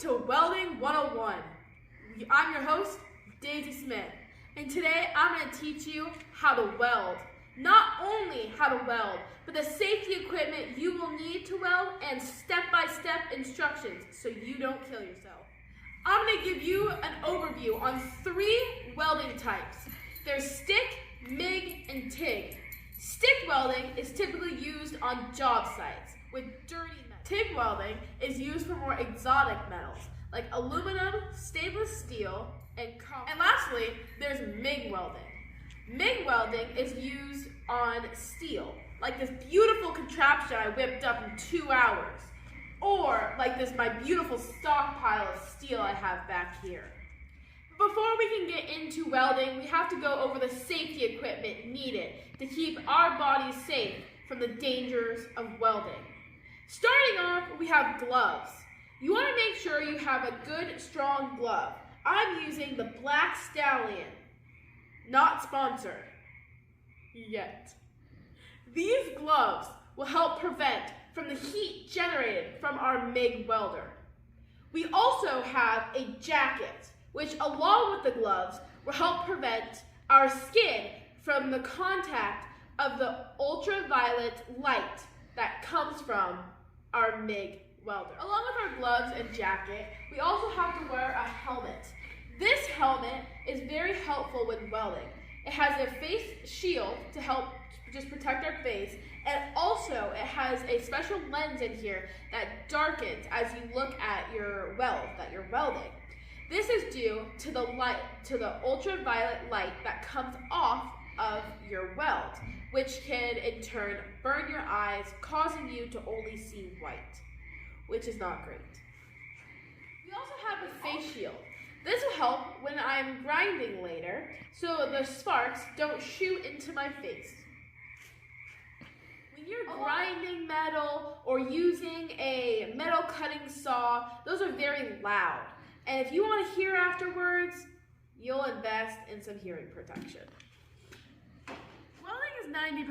to Welding 101. I'm your host, Daisy Smith, and today I'm going to teach you how to weld. Not only how to weld, but the safety equipment you will need to weld and step-by-step instructions so you don't kill yourself. I'm going to give you an overview on 3 welding types. There's stick, MIG, and TIG. Stick welding is typically used on job sites with dirty metal. TIG welding is used for more exotic metals like aluminum, stainless steel, and copper. And lastly, there's MIG welding. MIG welding is used on steel, like this beautiful contraption I whipped up in 2 hours, or like my beautiful stockpile of steel I have back here. Before we can get into welding, we have to go over the safety equipment needed to keep our bodies safe from the dangers of welding. Starting off, we have gloves. You want to make sure you have a good, strong glove. I'm using the Black Stallion. Not sponsored. Yet. These gloves will help prevent from the heat generated from our MIG welder. We also have a jacket, which along with the gloves will help prevent our skin from the contact of the ultraviolet light that comes from our MIG welder. Along with our gloves and jacket, we also have to wear a helmet. This helmet is very helpful when welding. It has a face shield to help just protect our face, and also it has a special lens in here that darkens as you look at your weld that you're welding. This is due to the ultraviolet light that comes off of your weld, which can in turn burn your eyes, causing you to only see white, which is not great. We also have a face shield. This will help when I'm grinding later, so the sparks don't shoot into my face. When you're grinding metal or using a metal cutting saw, those are very loud. And if you want to hear afterwards, you'll invest in some hearing protection. Welding is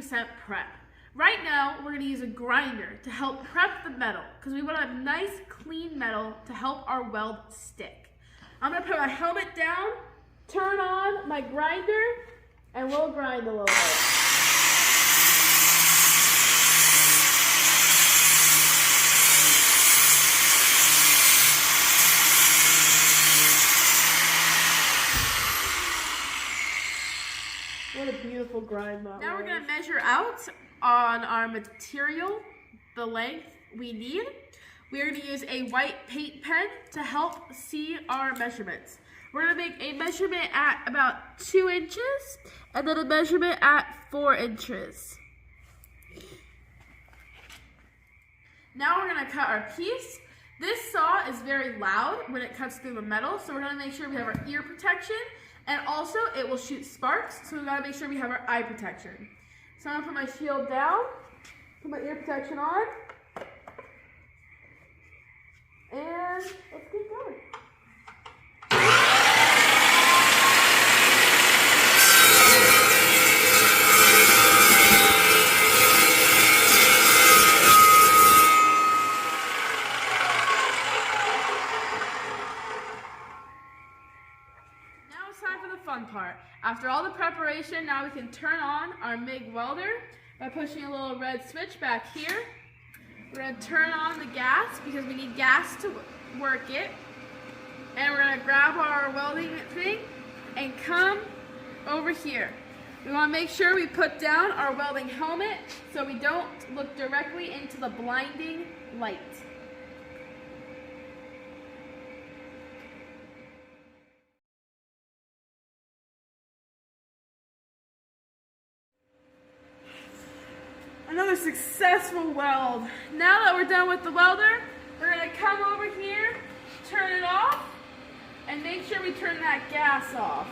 90% prep. Right now, we're going to use a grinder to help prep the metal because we want to have nice, clean metal to help our weld stick. I'm going to put my helmet down, turn on my grinder, and we'll grind a little bit. What a beautiful grind that Now we're going to measure out on our material the length we need. We're going to use a white paint pen to help see our measurements. We're going to make a measurement at about 2 inches and then a measurement at 4 inches. Now we're going to cut our piece. This saw is very loud when it cuts through the metal, so we're going to make sure we have our ear protection, and also it will shoot sparks, so we've got to make sure we have our eye protection. So I'm going to put my shield down, put my ear protection on, and let's get going. Now it's time for the fun part. After all the preparation, now we can turn on our MIG welder by pushing a little red switch back here. We're going to turn on the gas because we need gas to work it. And we're going to grab our welding thing and come over here. We want to make sure we put down our welding helmet so we don't look directly into the blinding light. Another successful weld. Now that we're done with the welder, we're going to come over here, turn it off, and make sure we turn that gas off.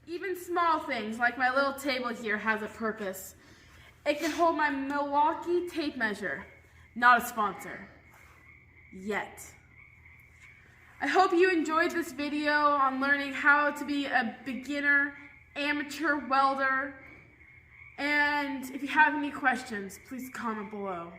Even small things like my little table here has a purpose. It can hold my Milwaukee tape measure. Not a sponsor. Yet. I hope you enjoyed this video on learning how to be a beginner amateur welder. And if you have any questions, please comment below.